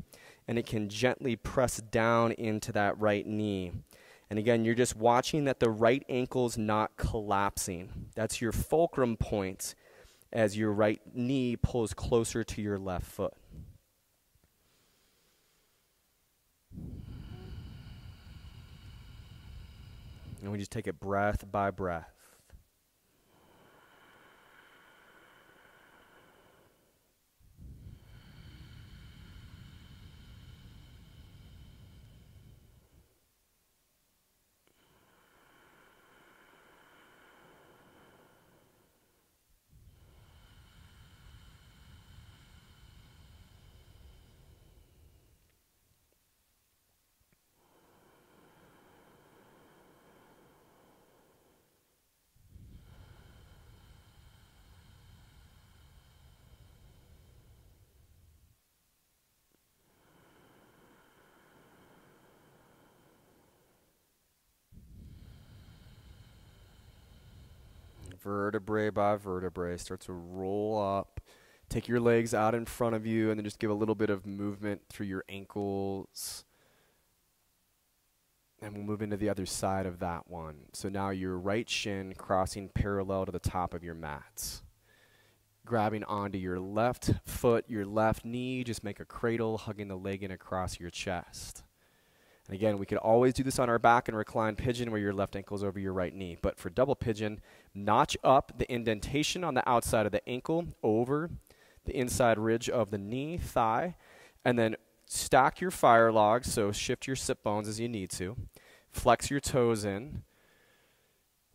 and it can gently press down into that right knee. And again, you're just watching that the right ankle's not collapsing. That's your fulcrum point as your right knee pulls closer to your left foot. And we just take it breath by breath. Vertebrae by vertebrae, start to roll up. Take your legs out in front of you and then just give a little bit of movement through your ankles. And we'll move into the other side of that one. So now your right shin crossing parallel to the top of your mat. Grabbing onto your left foot, your left knee, just make a cradle, hugging the leg in across your chest. And again, we could always do this on our back and recline pigeon where your left ankle's over your right knee. But for double pigeon, notch up the indentation on the outside of the ankle over the inside ridge of the knee, thigh, and then stack your fire logs, so shift your sit bones as you need to. Flex your toes in.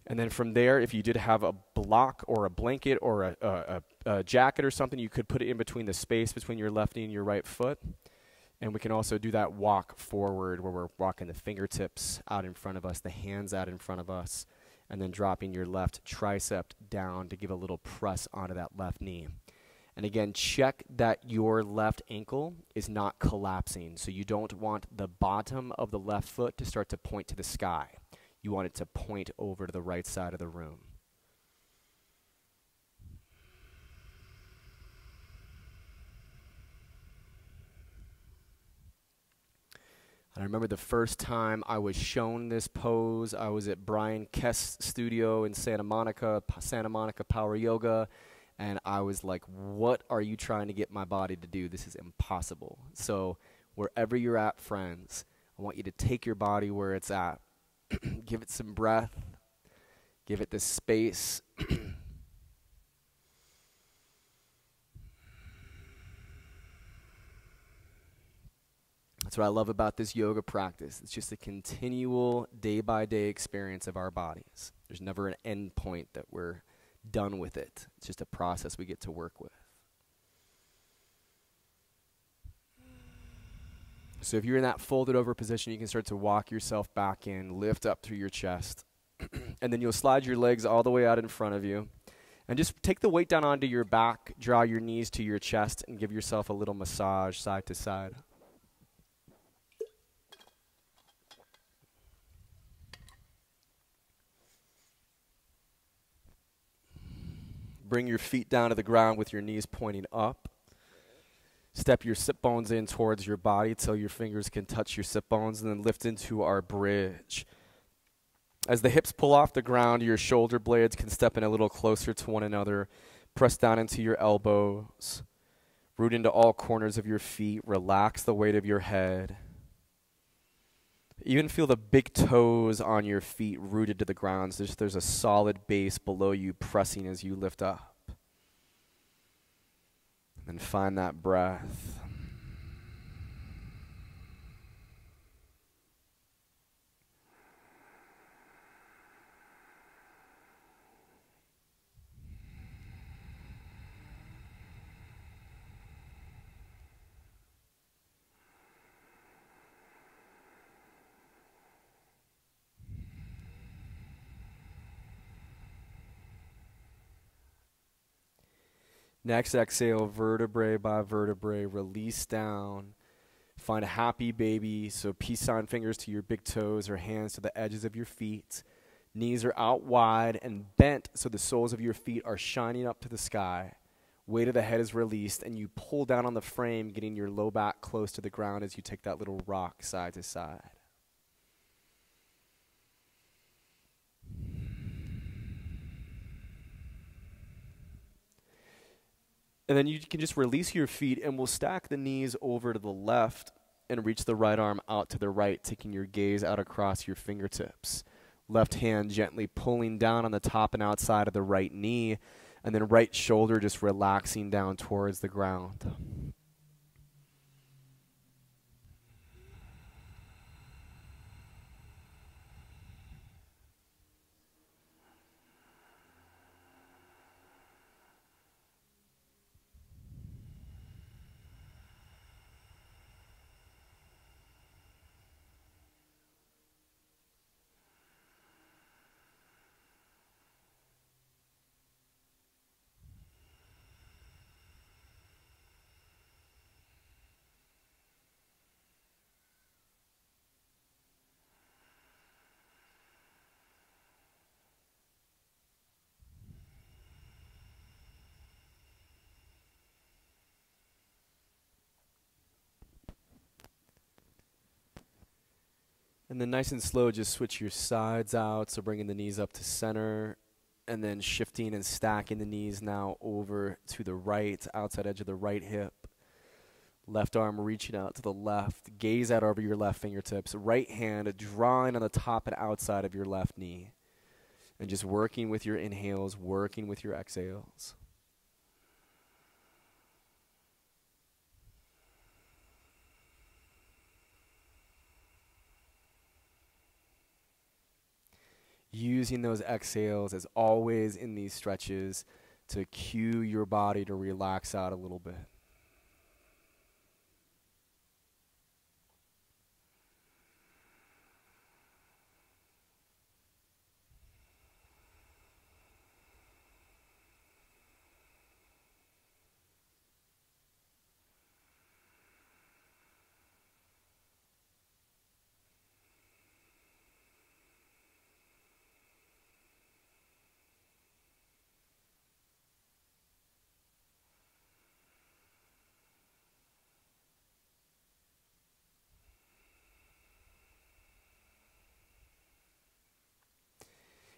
And then from there, if you did have a block or a blanket or a jacket or something, you could put it in between the space between your left knee and your right foot. And we can also do that walk forward where we're walking the fingertips out in front of us, the hands out in front of us, and then dropping your left tricep down to give a little press onto that left knee. And again, check that your left ankle is not collapsing. So you don't want the bottom of the left foot to start to point to the sky. You want it to point over to the right side of the room. I remember the first time I was shown this pose, I was at Brian Kest's studio in Santa Monica Power Yoga, and I was like, what are you trying to get my body to do? This is impossible. So wherever you're at, friends, I want you to take your body where it's at. Give it some breath. Give it the space. That's what I love about this yoga practice. It's just a continual day-by-day experience of our bodies. There's never an end point that we're done with it. It's just a process we get to work with. So if you're in that folded over position, you can start to walk yourself back in, lift up through your chest, and then you'll slide your legs all the way out in front of you. And just take the weight down onto your back, draw your knees to your chest, and give yourself a little massage side to side. Bring your feet down to the ground with your knees pointing up. Step your sit bones in towards your body till your fingers can touch your sit bones, and then lift into our bridge. As the hips pull off the ground, your shoulder blades can step in a little closer to one another. Press down into your elbows. Root into all corners of your feet. Relax the weight of your head. Even feel the big toes on your feet rooted to the ground. So there's a solid base below you pressing as you lift up. And find that breath. Next exhale, vertebrae by vertebrae, release down. Find a happy baby, so peace sign fingers to your big toes or hands to the edges of your feet. Knees are out wide and bent so the soles of your feet are shining up to the sky. Weight of the head is released, and you pull down on the frame, getting your low back close to the ground as you take that little rock side to side. And then you can just release your feet, and we'll stack the knees over to the left and reach the right arm out to the right, taking your gaze out across your fingertips. Left hand gently pulling down on the top and outside of the right knee, and then right shoulder just relaxing down towards the ground. And then nice and slow, just switch your sides out. So bringing the knees up to center, and then shifting and stacking the knees now over to the right, outside edge of the right hip. Left arm reaching out to the left. Gaze out over your left fingertips. Right hand drawing on the top and outside of your left knee. And just working with your inhales, working with your exhales. Using those exhales as always in these stretches to cue your body to relax out a little bit.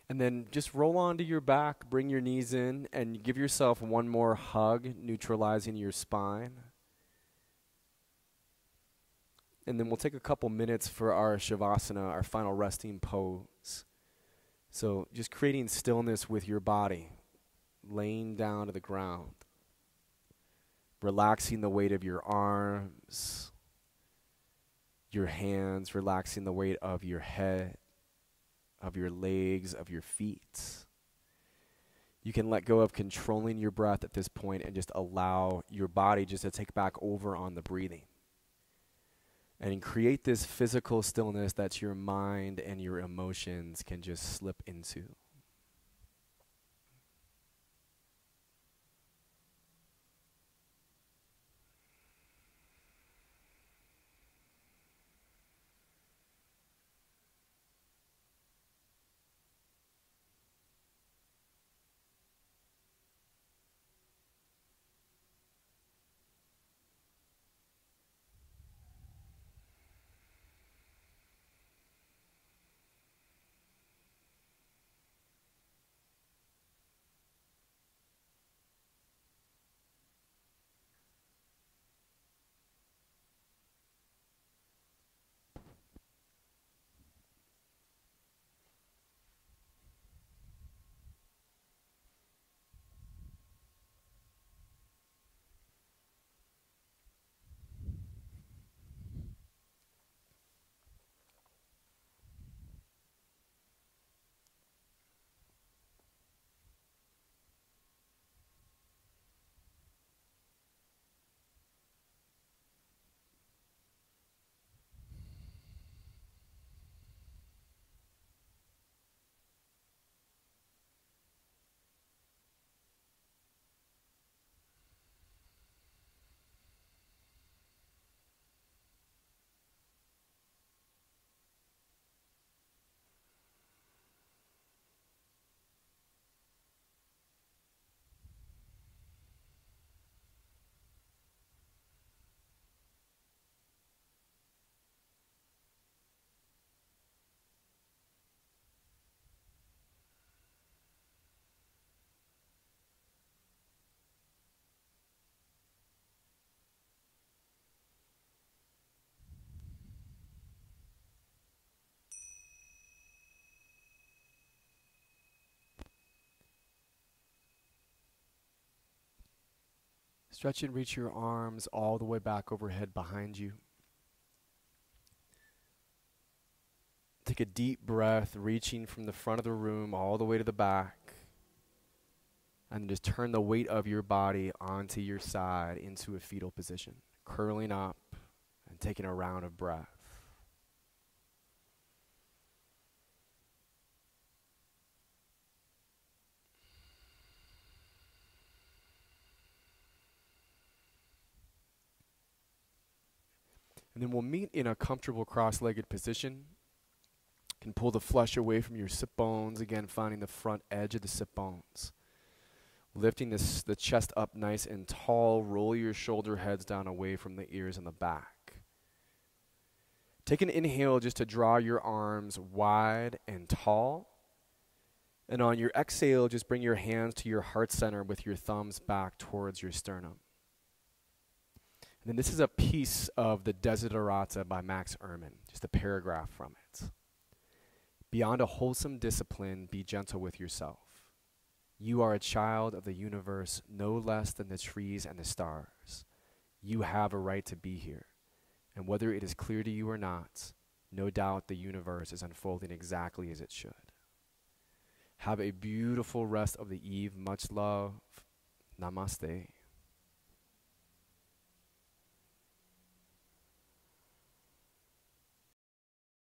And then just roll onto your back, bring your knees in, and give yourself one more hug, neutralizing your spine. And then we'll take a couple minutes for our Shavasana, our final resting pose. So just creating stillness with your body, laying down to the ground, relaxing the weight of your arms, your hands, relaxing the weight of your head, of your legs, of your feet. You can let go of controlling your breath at this point and just allow your body just to take back over on the breathing. And create this physical stillness that your mind and your emotions can just slip into. Stretch and reach your arms all the way back overhead behind you. Take a deep breath, reaching from the front of the room all the way to the back. And just turn the weight of your body onto your side into a fetal position, curling up and taking a round of breath. And then we'll meet in a comfortable cross-legged position. You can pull the flesh away from your sit bones, again finding the front edge of the sit bones. Lifting the chest up nice and tall, roll your shoulder heads down away from the ears and the back. Take an inhale just to draw your arms wide and tall. And on your exhale, just bring your hands to your heart center with your thumbs back towards your sternum. And then this is a piece of the Desiderata by Max Ehrmann, just a paragraph from it. Beyond a wholesome discipline, be gentle with yourself. You are a child of the universe no less than the trees and the stars. You have a right to be here. And whether it is clear to you or not, no doubt the universe is unfolding exactly as it should. Have a beautiful rest of the eve. Much love. Namaste.